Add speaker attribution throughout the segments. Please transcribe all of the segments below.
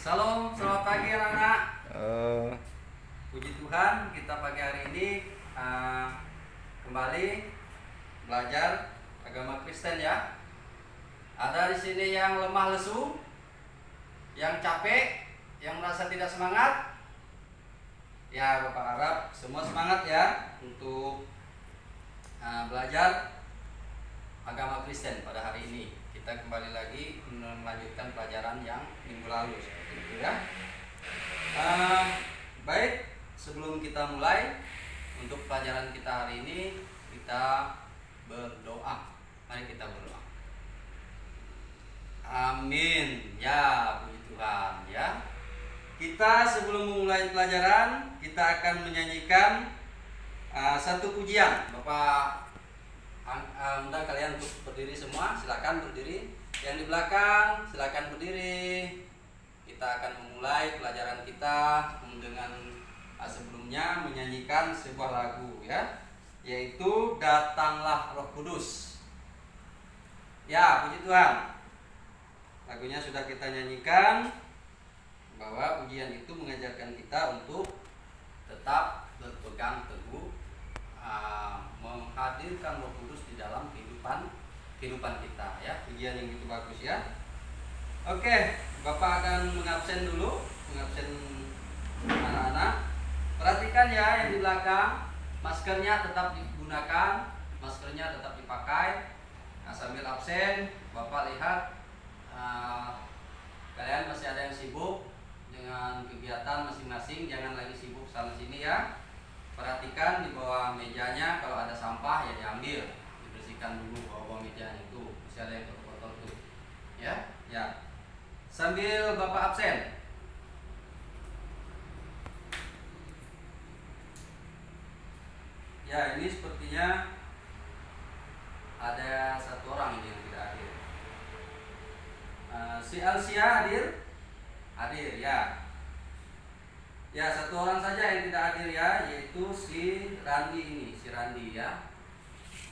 Speaker 1: Salam, selamat pagi anak-anak.
Speaker 2: Oh,
Speaker 1: Puji Tuhan, kita pagi hari ini kembali belajar agama Kristen ya. Ada di sini yang lemah lesu, yang capek, yang merasa tidak semangat. Ya, Bapak harap semua semangat ya untuk belajar agama Kristen pada hari ini. Kita kembali lagi melanjutkan pelajaran yang minggu lalu seperti itu ya. Baik, sebelum kita mulai untuk pelajaran kita hari ini, kita berdoa. Mari kita berdoa. Amin. Ya, puji Tuhan ya. Kita sebelum memulai pelajaran, kita akan menyanyikan satu pujian. Bapak undang kalian untuk berdiri semua. Silakan berdiri. Yang di belakang silakan berdiri. Kita akan memulai pelajaran kita dengan sebelumnya menyanyikan sebuah lagu ya, yaitu Datanglah Roh Kudus. Ya, puji Tuhan. Lagunya sudah kita nyanyikan, bahwa pujian itu mengajarkan kita untuk tetap berpegang teguh, menghadirkan Roh Kudus di dalam kehidupan kita ya. Pujian yang itu bagus ya. Oke, Bapak akan mengabsen dulu, mengabsen anak-anak. Perhatikan ya yang di belakang, maskernya tetap digunakan, maskernya tetap dipakai. Nah, sambil absen, Bapak lihat kalian masih ada yang sibuk dengan kegiatan masing-masing, jangan lagi sibuk sana sini ya. Perhatikan di bawah mejanya kalau ada sampah ya diambil, dibersihkan dulu bawah mejanya itu, masih ada yang kotor-kotor tuh ya. Ya, sambil Bapak absen. Ya, ini sepertinya ada satu orang ini yang tidak hadir. Si Alsia hadir? Hadir ya. Ya, satu orang saja yang tidak hadir ya, yaitu si Randi ini, si Randi ya.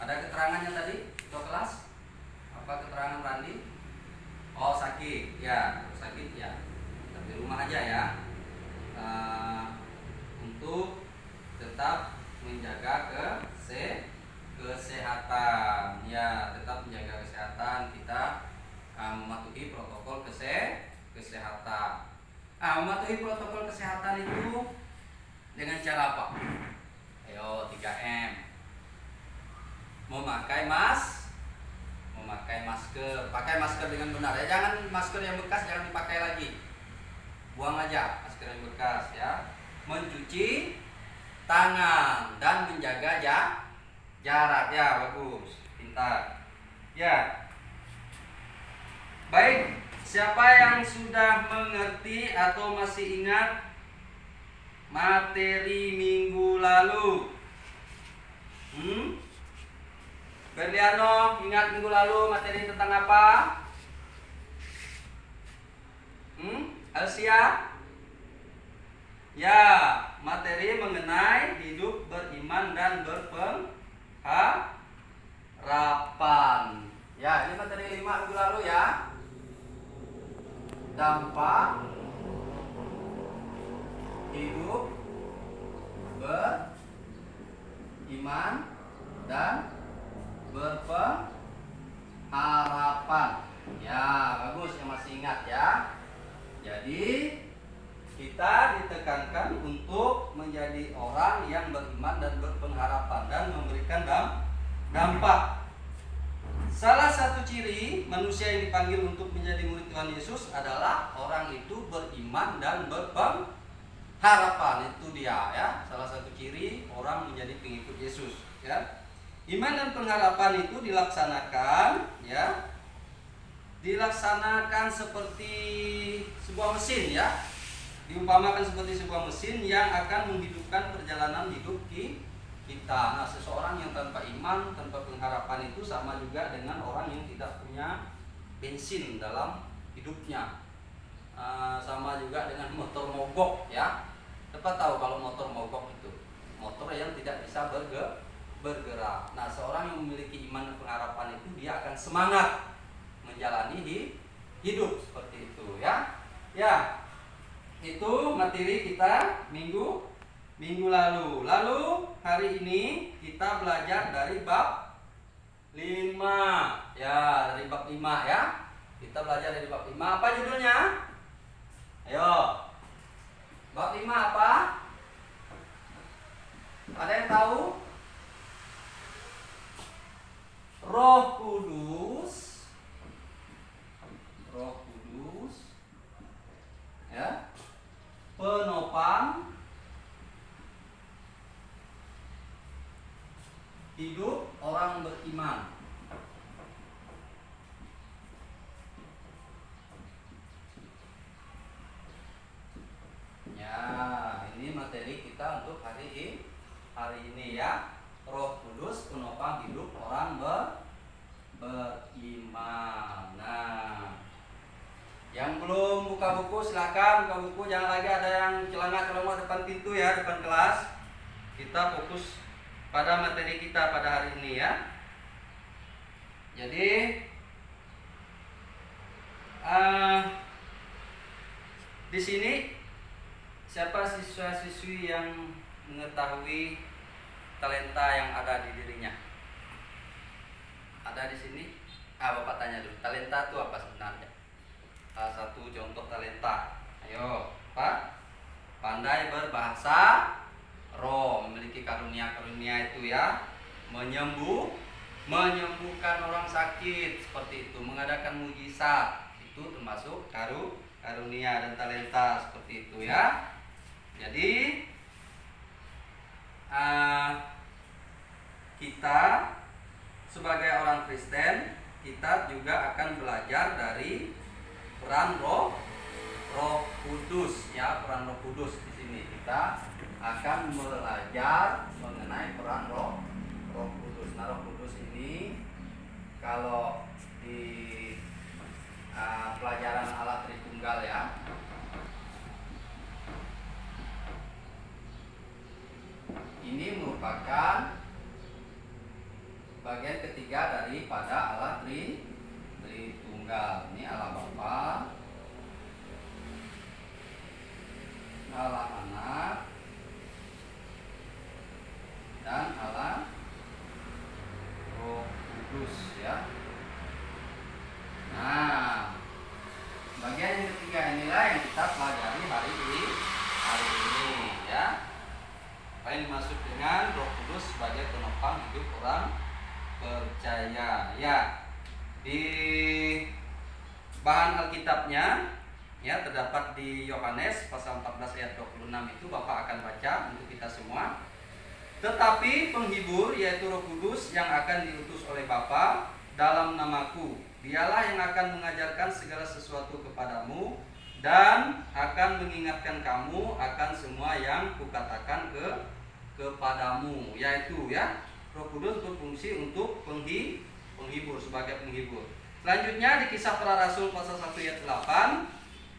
Speaker 1: Ada keterangannya tadi ketua kelas? Apa keterangan Randi? Oh, sakit ya, sakit ya. Tapi rumah aja ya. Untuk tetap menjaga kesehatan ya, tetap menjaga kesehatan kita, mematuhi protokol kesehatan. Mematuhi protokol kesehatan itu dengan cara apa? Ayo 3M. Memakai masker, pakai masker dengan benar ya. Jangan masker yang bekas jangan dipakai lagi. Buang aja masker yang bekas ya. Mencuci tangan dan menjaga jarak ya, bagus, pintar. Ya. Baik, siapa yang sudah mengerti atau masih ingat materi minggu lalu? Berliano, ingat minggu lalu materi tentang apa? Alsia? Ya, materi mengenai hidup beriman dan berpengharapan. Ya, ini materi 5 minggu lalu ya. Dampak hidup beriman dan berpengharapan. Ya, bagus yang masih ingat ya. Jadi kita ditekankan untuk menjadi orang yang beriman dan berpengharapan dan memberikan dampak. Salah satu ciri manusia yang dipanggil untuk menjadi murid Tuhan Yesus adalah orang itu beriman dan berpengharapan. Itu dia ya, salah satu ciri orang menjadi pengikut Yesus ya. Iman dan pengharapan itu dilaksanakan ya, dilaksanakan seperti sebuah mesin ya. Diumpamakan seperti sebuah mesin yang akan menghidupkan perjalanan hidup kita. Nah, seseorang yang tanpa iman, tanpa pengharapan itu sama juga dengan orang yang tidak punya bensin dalam hidupnya. Sama juga dengan motor mogok ya. Dapat tahu kalau motor mogok itu motor yang tidak bisa bergerak. Nah, seorang yang memiliki iman dan pengharapan itu dia akan semangat menjalani hidup seperti itu ya. Ya. Itu materi kita minggu lalu. Lalu hari ini kita belajar dari bab 5. Ya, dari bab 5 ya. Kita belajar dari bab 5. Apa judulnya? Ayo. Bab 5 apa? Ada yang tahu? Roh Kudus. Ya. Penopang hidup orang beriman. Ya, ini materi kita untuk hari ini ya. Roh Kudus penopang hidup orang beriman. Nah, yang belum buka buku silakan buka buku. Jangan lagi ada yang celana-celana depan pintu ya, depan kelas. Kita fokus pada materi kita pada hari ini ya. Jadi di sini siapa siswa-siswi yang mengetahui talenta yang ada di dirinya? Ada di sini? Bapak tanya dulu. Talenta itu apa sebenarnya? Satu contoh talenta. Ayo, Pak. Pandai berbahasa roh, memiliki karunia-karunia itu ya. Menyembuhkan orang sakit seperti itu, mengadakan mujizat. Itu termasuk karunia dan talenta seperti itu ya. Jadi kita sebagai orang Kristen, kita juga akan belajar dari peran Roh Kudus ya, peran Roh Kudus. Di sini kita akan belajar mengenai peran Roh Kudus. Nah, Roh Kudus ini kalau di pelajaran Allah Tritunggal ya, ini merupakan bagian ketiga daripada Allah Tritunggal. Ini Allah Bapa, Allah Anak, dan Allah Roh Kudus ya. Nah, bagian yang ketiga inilah yang kita pelajari hari ini ya. Apa yang dimaksud dengan Roh Kudus sebagai penopang hidup orang percaya ya. Di bahan Alkitabnya ya terdapat di Yohanes pasal 14 ayat 26 itu Bapak akan baca untuk kita semua. Tetapi penghibur yaitu Roh Kudus yang akan diutus oleh Bapa dalam namaku, dialah yang akan mengajarkan segala sesuatu kepadamu dan akan mengingatkan kamu akan semua yang kukatakan kepadamu. Yaitu ya, Roh Kudus berfungsi untuk penghibur, sebagai penghibur. Selanjutnya di Kisah Para Rasul pasal 1 ayat 8,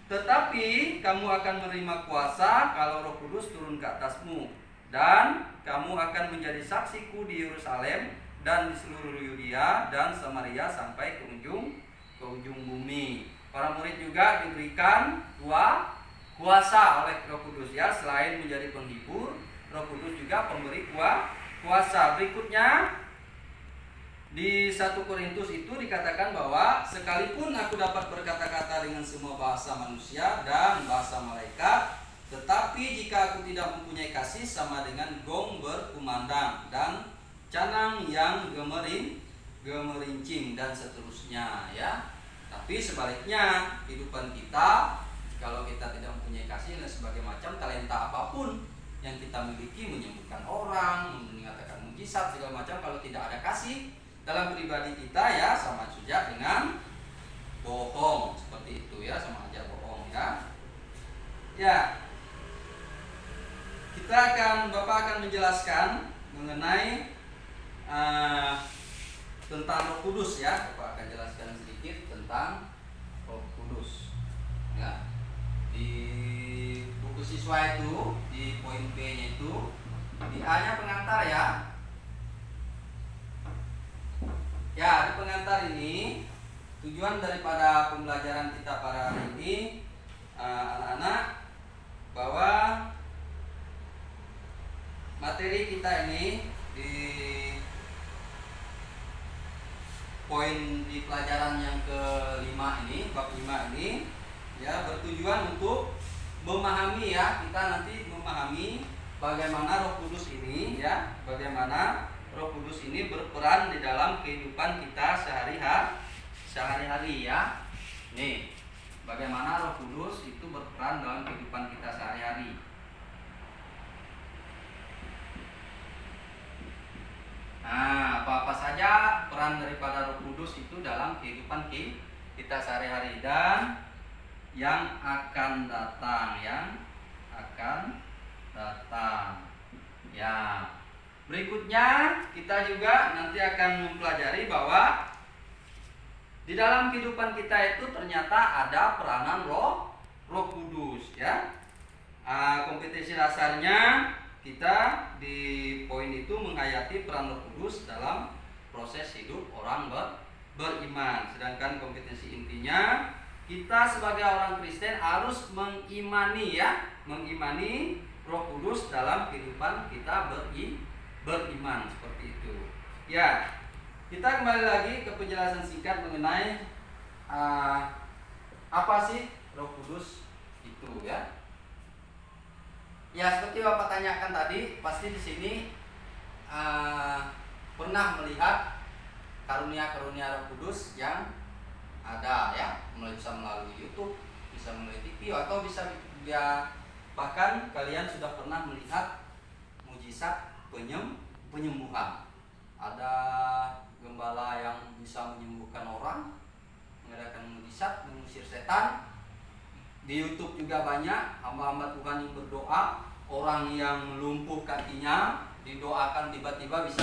Speaker 1: tetapi kamu akan menerima kuasa kalau Roh Kudus turun ke atasmu, dan kamu akan menjadi saksiku di Yerusalem dan di seluruh Yudea dan Samaria sampai ke ujung bumi. Para murid juga diberikan kuasa oleh Roh Kudus ya. Selain menjadi penghibur, Roh Kudus juga pemberi kuasa. Berikutnya di 1 Korintus itu dikatakan bahwa sekalipun aku dapat berkata-kata dengan semua bahasa manusia dan bahasa malaikat, tetapi jika aku tidak mempunyai kasih, sama dengan gong berkumandang dan canang yang gemerincing dan seterusnya ya. Tapi sebaliknya, kehidupan kita kalau kita tidak mempunyai kasih dan sebagai macam talenta apapun yang kita miliki, menyembuhkan orang, mengatakan mujizat segala macam, kalau tidak ada kasih dalam pribadi kita ya, sama saja dengan bohong. Seperti itu ya, sama aja bohong ya. Ya, Bapak akan menjelaskan mengenai tentang Roh Kudus ya. Bapak akan jelaskan sedikit tentang Roh Kudus ya. Di buku siswa itu di poin B-nya itu di A-nya pengantar ya. Ya, di pengantar ini tujuan daripada pembelajaran kita pada hari ini, anak-anak bahwa materi kita ini di poin di pelajaran yang kelima ini, bab 5 ini ya, bertujuan untuk memahami ya, kita nanti memahami bagaimana Roh Kudus ini ya, bagaimana Roh Kudus ini berperan di dalam kehidupan kita sehari-hari ya. Nih, bagaimana Roh Kudus itu berperan dalam kehidupan kita sehari-hari. Nah, apa-apa saja peran daripada Roh Kudus itu dalam kehidupan kita sehari-hari dan yang akan datang, ya. Berikutnya kita juga nanti akan mempelajari bahwa di dalam kehidupan kita itu ternyata ada peranan Roh Kudus ya. Kompetensi dasarnya kita di poin itu menghayati peran Roh Kudus dalam proses hidup orang beriman. Sedangkan kompetensi intinya kita sebagai orang Kristen harus mengimani Roh Kudus dalam kehidupan kita beriman seperti itu. Ya, kita kembali lagi ke penjelasan singkat mengenai apa sih Roh Kudus itu ya. Ya, seperti Bapak tanyakan tadi, pasti di sini pernah melihat karunia-karunia Roh Kudus yang ada ya, bisa melalui YouTube, bisa melalui TV, atau bisa ya, bahkan kalian sudah pernah melihat mujizat penyembuhan. Ada gembala yang bisa menyembuhkan orang, mengadakan mujizat, mengusir setan. Di YouTube juga banyak hamba-hamba Tuhan yang berdoa, orang yang lumpuh kakinya didoakan tiba-tiba bisa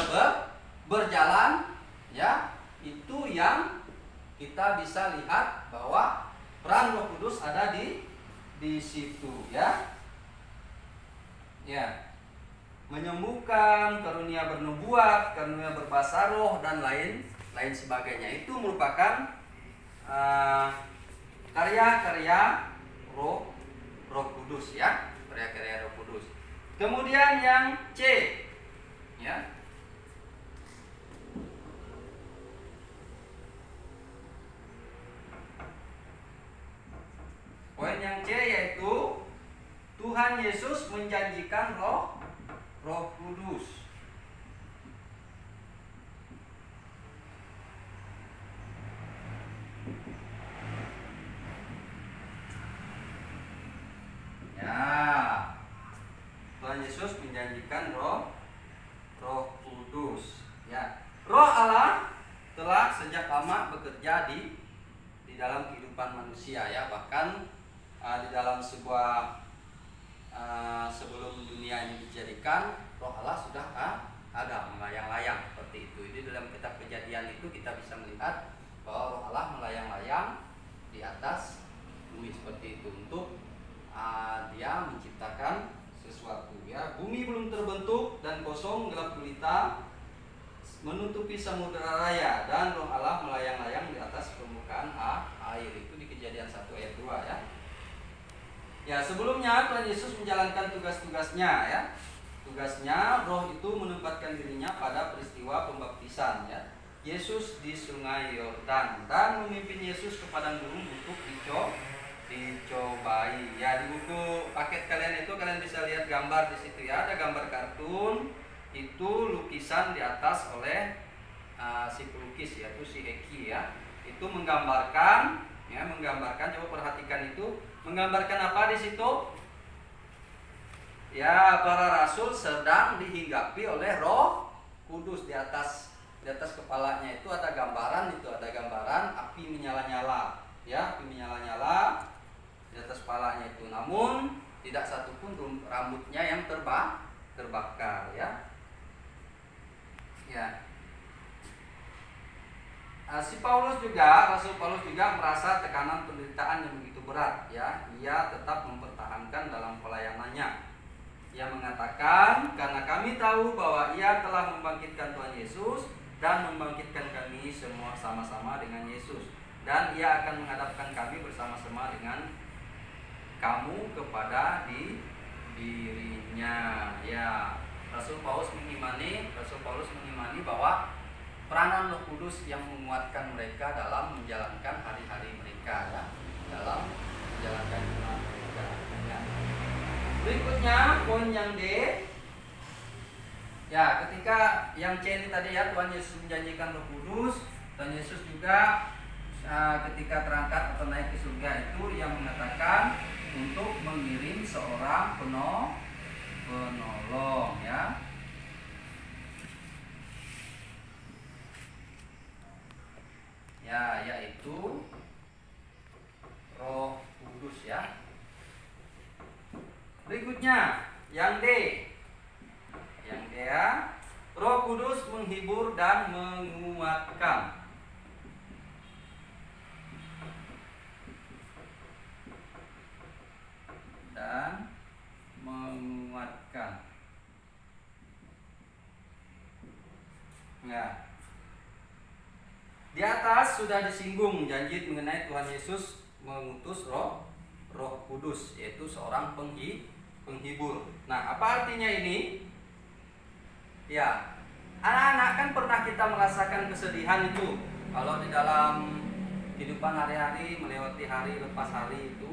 Speaker 1: berjalan ya. Itu yang kita bisa lihat bahwa peran Roh Kudus ada di situ ya. Ya. Menyembuhkan, karunia bernubuat, karunia berbahasa roh dan lain sebagainya. Itu merupakan karya-karya Roh Kudus ya, karya-karya Roh Kudus. Kemudian yang C ya. Poin yang C yaitu Tuhan Yesus menjanjikan Roh Kudus. Ya, Tuhan Yesus menjanjikan Roh Kudus. Ya, Roh Allah telah sejak lama bekerja di dalam kehidupan manusia ya, bahkan di dalam sebuah sebelum dunia ini dijadikan, Roh Allah sudah ada melayang-layang seperti itu. Jadi dalam kitab Kejadian itu kita bisa melihat bahwa Roh Allah melayang-layang di atas bumi seperti itu untuk dia menciptakan sesuatu ya. Bumi belum terbentuk dan kosong gelap gulita menutupi samudera raya, dan Roh Allah melayang-layang di atas permukaan air. Itu di Kejadian 1 ayat 2 ya. Ya, sebelumnya Tuhan Yesus menjalankan tugas-tugasnya ya. Tugasnya, Roh itu menempatkan dirinya pada peristiwa pembaptisan ya. Yesus di Sungai Yordan dan memimpin Yesus ke padang gurun untuk dicobai. Ya, di buku paket kalian itu kalian bisa lihat gambar di situ ya. Ada gambar kartun, itu lukisan di atas oleh si pelukis yaitu si Eki ya. Itu menggambarkan coba perhatikan itu, menggambarkan apa di situ? Ya, para rasul sedang dihinggapi oleh Roh Kudus. Di atas kepalanya itu ada gambaran, api menyala-nyala ya, api menyala-nyala di atas kepalanya itu. Namun tidak satupun rambutnya yang terbakar ya. Ya. Rasul Paulus juga merasa tekanan penderitaan yang begitu berat ya. Ia tetap mempertahankan dalam pelayanannya. Ia mengatakan, karena kami tahu bahwa ia telah membangkitkan Tuhan Yesus dan membangkitkan kami semua sama-sama dengan Yesus, dan ia akan menghadapkan kami bersama-sama dengan kamu kepada dirinya. Ya, Rasul Paulus mengimani bahwa peranan Roh Kudus yang menguatkan mereka dalam menjalankan hari-hari mereka, ya, dalam menjalankan iman mereka. Ya. Berikutnya poin yang D. Ya, ketika yang C ini tadi ya, Tuhan Yesus menjanjikan Roh Kudus. Tuhan Yesus juga ketika terangkat atau naik ke surga itu yang mengatakan untuk mengirim seorang penolong, ya. Ya, yaitu Roh Kudus, ya. Berikutnya yang D. Yang D, ya. Roh Kudus menghibur dan menguatkan. Ya. Di atas sudah disinggung janji mengenai Tuhan Yesus mengutus Roh Kudus, yaitu seorang penghibur. Nah, apa artinya ini? Ya, anak-anak kan pernah kita merasakan kesedihan itu kalau di dalam kehidupan hari-hari, melewati hari lepas hari itu,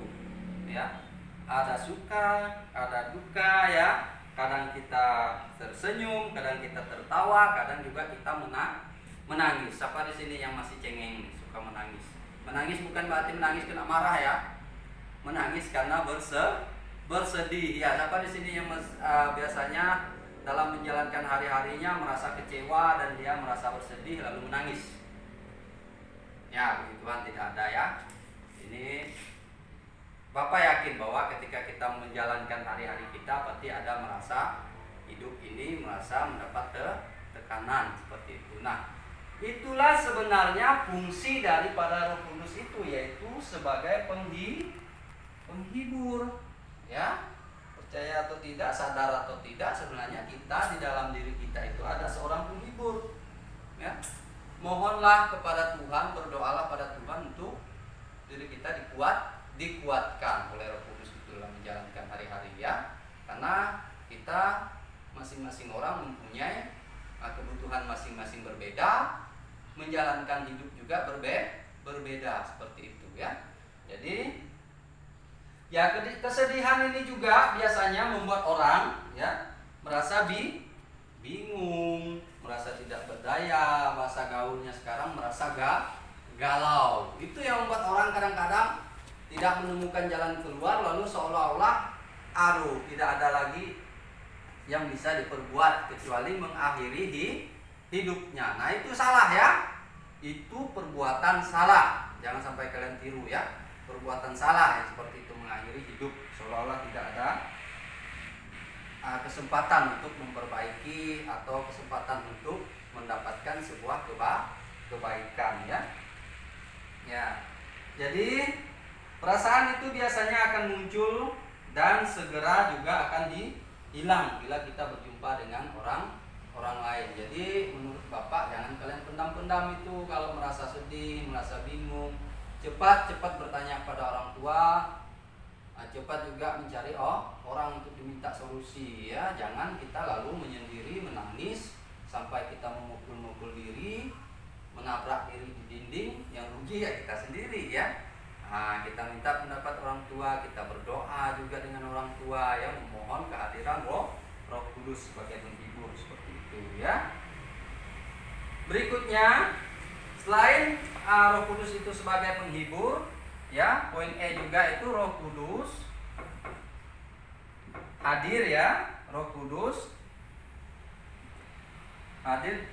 Speaker 1: ya, ada suka, ada duka, ya. Kadang kita tersenyum, kadang kita tertawa, kadang juga kita menangis. Siapa di sini yang masih cengeng nih, suka menangis? Menangis bukan berarti menangis kena marah, ya. Menangis karena bersedih. Ya, siapa di sini yang biasanya dalam menjalankan hari-harinya merasa kecewa dan dia merasa bersedih lalu menangis? Ya, puji Tuhan tidak ada, ya. Ini Bapak yakin bahwa ketika kita menjalankan hari-hari kita pasti ada merasa hidup ini merasa mendapat tekanan seperti itu. Nah, itulah sebenarnya fungsi daripada Roh Kudus itu, yaitu sebagai penghibur, ya. Percaya atau tidak, sadar atau tidak, sebenarnya kita di dalam diri kita itu ada seorang penghibur, ya. Mohonlah kepada Tuhan, berdoalah pada Tuhan untuk diri kita dikuatkan oleh Roh Kudus itu dalam menjalankan hari-hari, ya. Karena kita masing-masing orang mempunyai kebutuhan masing-masing berbeda, menjalankan hidup juga berbeda seperti itu, ya. Jadi ya, kesedihan ini juga biasanya membuat orang, ya, merasa bingung, merasa tidak berdaya, bahasa gaulnya sekarang merasa galau. Itu yang membuat orang kadang-kadang tidak menemukan jalan keluar, lalu seolah-olah tidak ada lagi yang bisa diperbuat kecuali mengakhiri hidupnya. Nah, itu salah, ya. Itu perbuatan salah. Jangan sampai kalian tiru, ya. Perbuatan salah yang seperti itu mengakhiri hidup, seolah-olah tidak ada kesempatan untuk memperbaiki atau kesempatan untuk mendapatkan sebuah kebaikan, ya. Ya. Jadi perasaan itu biasanya akan muncul dan segera juga akan hilang bila kita berjumpa dengan orang lain. Jadi menurut Bapak jangan kalian pendam-pendam itu kalau merasa sedih, merasa bingung. Cepat bertanya pada orang tua. Cepat juga mencari orang untuk diminta solusi, ya. Jangan kita lalu menyendiri, menangis sampai kita memukul-mukul diri, menabrak diri di dinding. Yang rugi ya kita sendiri, ya. Nah, kita minta pendapat orang tua, kita berdoa juga dengan orang tua, ya, memohon kehadiran Roh Kudus sebagai penghibur seperti itu, ya. Berikutnya, selain Roh Kudus itu sebagai penghibur, ya, poin E juga itu Roh Kudus hadir, ya. Roh Kudus hadir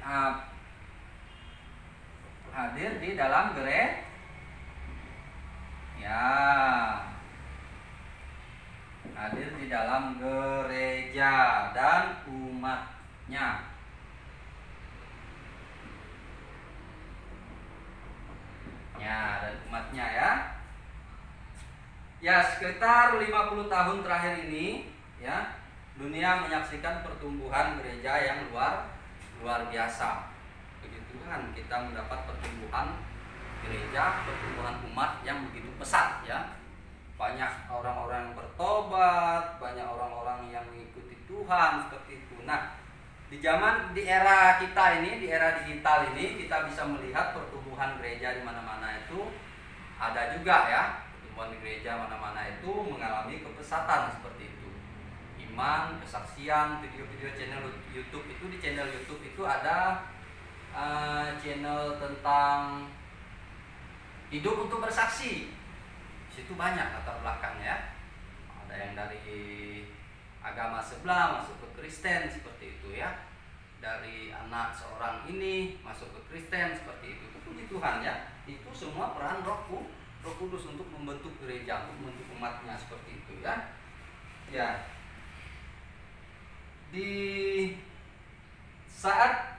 Speaker 1: di dalam gereja. Ya, hadir di dalam gereja dan umatnya. Ya, dan umatnya, ya. Ya, sekitar 50 tahun terakhir ini, ya, dunia menyaksikan pertumbuhan gereja yang luar biasa. Puji Tuhan, kita mendapat pertumbuhan gereja, pertumbuhan umat yang begitu pesat, ya. banyak orang-orang yang bertobat, banyak orang-orang yang mengikuti Tuhan seperti itu. Nah, di era kita ini, di era digital ini, kita bisa melihat pertumbuhan gereja di mana-mana itu ada juga ya. Pertumbuhan gereja mana-mana itu mengalami kepesatan seperti itu. Iman, kesaksian, video-video channel YouTube itu, di channel YouTube itu ada channel tentang hidup untuk bersaksi. Situ banyak latar belakangnya. Ada yang dari agama sebelah masuk ke Kristen seperti itu ya. Dari anak seorang ini masuk ke Kristen seperti itu. Puji Tuhan ya. Itu semua peran Roh Kudus untuk membentuk gereja, untuk membentuk umatnya seperti itu ya. Ya. Di saat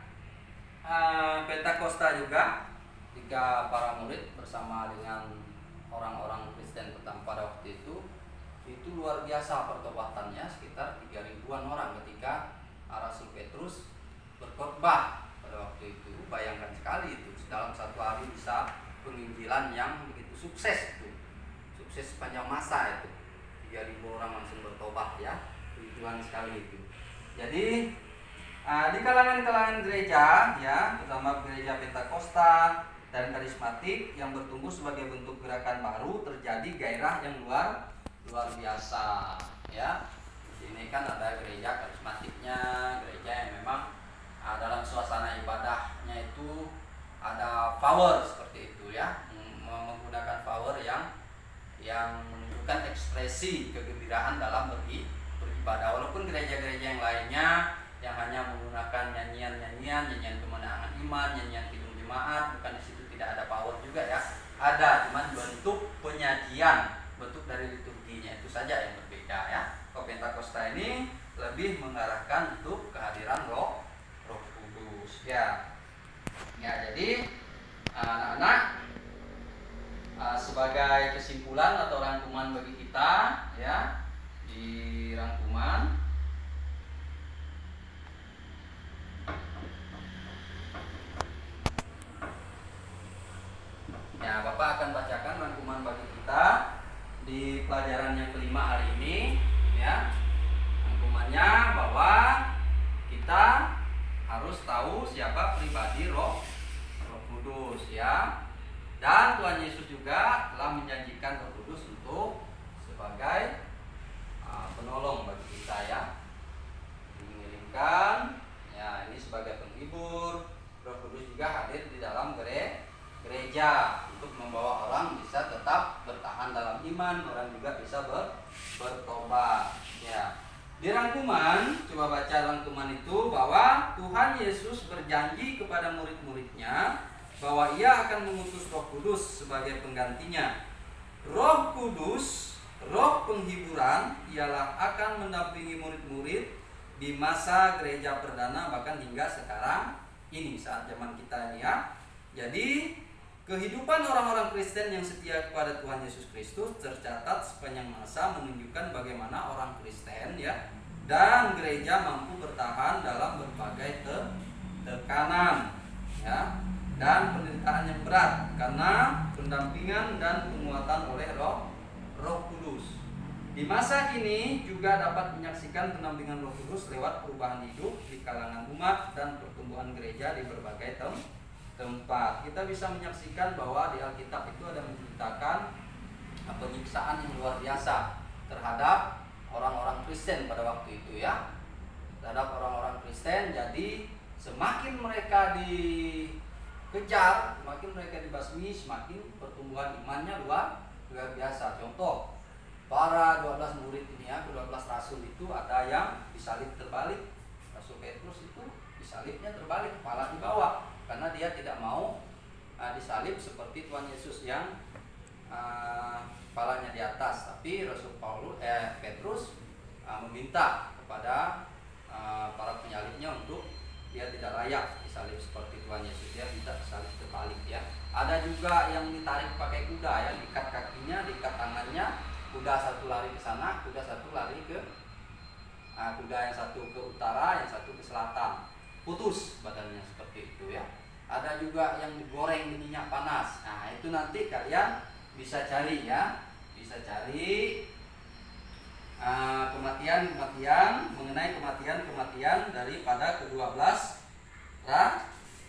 Speaker 1: Pentakosta juga, ketika para murid bersama dengan orang-orang Kristen pada waktu itu luar biasa pertobatannya, sekitar 3.000-an orang ketika Rasul Petrus berkhotbah pada waktu itu. Bayangkan sekali itu, dalam satu hari bisa penginjilan yang begitu sukses itu, sukses sepanjang masa itu, 3.000 orang langsung bertobat ya. Tujuan sekali itu. Jadi di kalangan gereja ya, terutama gereja Pentakosta dan karismatik yang bertumbuh sebagai bentuk gerakan baru, terjadi gairah yang luar biasa ya. Di sini kan ada gereja karismatiknya, gereja yang memang dalam suasana ibadahnya itu ada power seperti itu ya, menggunakan power yang menunjukkan ekspresi kegembiraan dalam beribadah. Walaupun gereja-gereja yang lainnya yang hanya menggunakan nyanyian kemenangan iman, nyanyian kidung jemaat, bukan di situ tidak ada power juga ya. Ada, cuman bentuk penyajian, bentuk dari liturginya itu saja yang berbeda ya. Kalau Pentakosta ini lebih mengarahkan untuk kehadiran Roh Kudus ya. Ya, jadi anak-anak, sebagai kesimpulan atau rangkuman bagi kita ya, di rangkuman ya, Bapak akan bacakan rangkuman bagi kita di pelajaran yang kelima hari ini ya. Rangkumannya bahwa kita harus tahu siapa pribadi Roh Kudus ya. Dan Tuhan Yesus juga telah menjanjikan Roh Kudus untuk sebagai penolong bagi kita ya. Mengirimkan ya, ini sebagai penghibur. Roh Kudus juga hadir di dalam gereja untuk membawa orang bisa tetap bertahan dalam iman, orang juga bisa bertobat ya. Di rangkuman, coba baca rangkuman itu, bahwa Tuhan Yesus berjanji kepada murid-muridnya bahwa Ia akan mengutus Roh Kudus sebagai penggantinya. Roh Kudus, roh penghiburan, ialah akan mendampingi murid-murid di masa gereja perdana, bahkan hingga sekarang ini, saat zaman kita ini ya. Jadi kehidupan orang-orang Kristen yang setia kepada Tuhan Yesus Kristus tercatat sepanjang masa, menunjukkan bagaimana orang Kristen ya dan gereja mampu bertahan dalam berbagai tekanan ya dan penderitaan yang berat karena pendampingan dan penguatan oleh Roh Kudus. Di masa kini juga dapat menyaksikan pendampingan Roh Kudus lewat perubahan hidup di kalangan umat dan pertumbuhan gereja di berbagai tempat. Kita bisa menyaksikan bahwa di Alkitab itu ada menceritakan penyiksaan yang luar biasa terhadap orang-orang Kristen pada waktu itu ya. Terhadap orang-orang Kristen, jadi semakin mereka dikejar, semakin mereka dibasmi, semakin pertumbuhan imannya luar biasa. Contoh, para 12 murid ini ya, 12 rasul itu ada yang disalib terbalik. Rasul Petrus itu disalibnya terbalik, kepala di bawah, karena dia tidak mau disalib seperti Tuhan Yesus yang kepalanya di atas. Tapi Rasul Petrus meminta kepada para penyalibnya untuk dia tidak layak disalib seperti Tuhan Yesus, dia minta disalib terbalik ya. Ada juga yang ditarik pakai kuda ya, diikat kakinya, diikat tangannya, kuda satu lari ke sana, kuda satu lari ke kuda yang satu ke utara, yang satu ke selatan, putus badannya seperti itu ya. Ada juga yang digoreng di minyak panas. Nah, itu nanti kalian bisa cari ya. bisa cari mengenai kematian daripada ke-12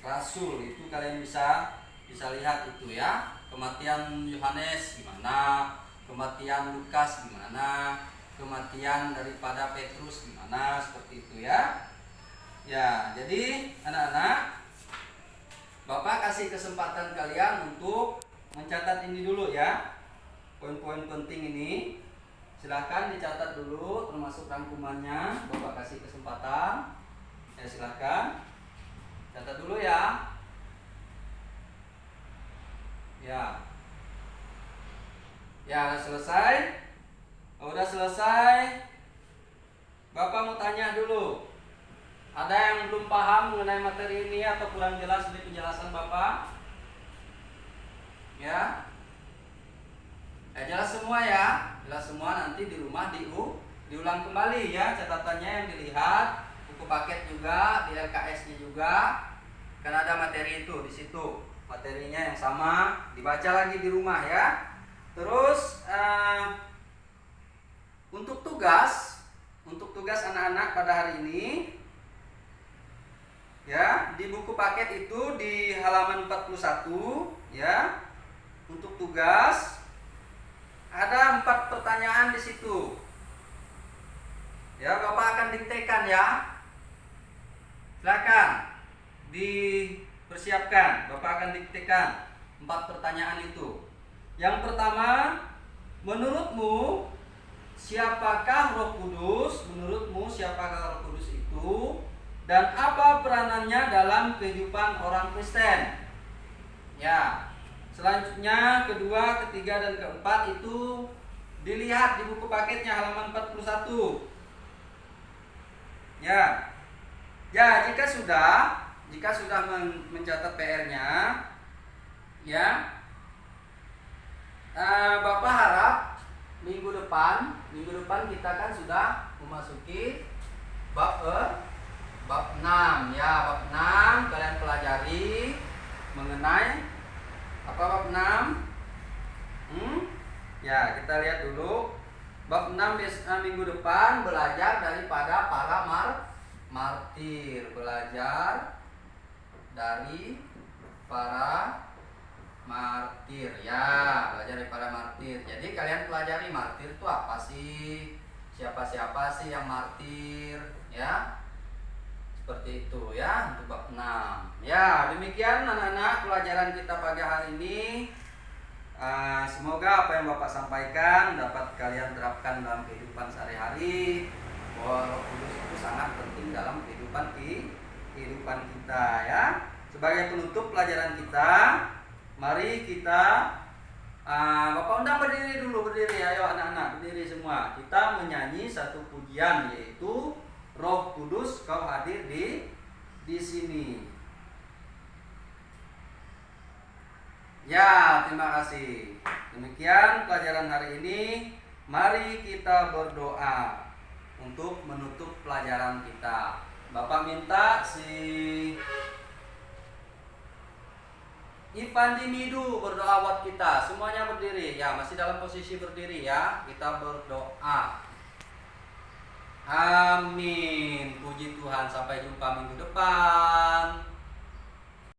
Speaker 1: rasul. Itu kalian bisa lihat itu ya. Kematian Yohanes gimana, kematian Lukas gimana, kematian daripada Petrus gimana, seperti itu ya. Ya, jadi anak-anak, Bapak kasih kesempatan kalian untuk mencatat ini dulu ya. Poin-poin penting ini silahkan dicatat dulu, termasuk rangkumannya. Bapak kasih kesempatan. Ya, silahkan catat dulu ya. Ya, selesai. Udah selesai. Bapak mau tanya dulu. Ada yang belum paham mengenai materi ini atau kurang jelas di penjelasan Bapak? Ya. Jelas semua ya. Jelas semua, nanti di rumah diulang kembali ya catatannya yang dilihat, buku paket juga, di LKS-nya juga. Karena ada materi itu di situ. Materinya yang sama, dibaca lagi di rumah ya. Terus untuk tugas anak-anak pada hari ini ya, di buku paket itu di halaman 41 ya. Untuk tugas ada 4 pertanyaan di situ. Ya, Bapak akan diktekan ya. Silakan dipersiapkan. Bapak akan diktekan 4 pertanyaan itu. Yang pertama, menurutmu siapakah Roh Kudus? Menurutmu siapakah Roh Kudus itu? Dan apa peranannya dalam kehidupan orang Kristen? Ya. Selanjutnya kedua, ketiga, dan keempat itu dilihat di buku paketnya halaman 41. Ya. Ya, jika sudah mencatat PR-nya ya. Bapak harap minggu depan kita kan sudah memasuki bab 6 ya. Bab 6 kalian pelajari mengenai apa bab 6? Ya, kita lihat dulu. Bab 6 minggu depan belajar daripada para martir, belajar dari para martir ya, belajar dari para martir. Jadi kalian pelajari martir itu apa sih? Siapa sih yang martir ya? Seperti itu ya untuk bab 6. Ya, demikian anak-anak pelajaran kita pagi hari ini. Semoga apa yang Bapak sampaikan dapat kalian terapkan dalam kehidupan sehari-hari. Bahwa Roh Kudus itu sangat penting dalam kehidupan kita ya. Sebagai penutup pelajaran kita, mari kita Bapak undang berdiri dulu, berdiri. Ayo anak-anak berdiri semua. Kita menyanyi satu pujian, yaitu Roh Kudus kau hadir di sini. Ya, terima kasih. Demikian pelajaran hari ini. Mari kita berdoa untuk menutup pelajaran kita. Bapak minta si Ivan Dimidu berdoa buat kita. Semuanya berdiri ya, masih dalam posisi berdiri ya. Kita berdoa. Amin. Puji Tuhan. Sampai jumpa minggu depan.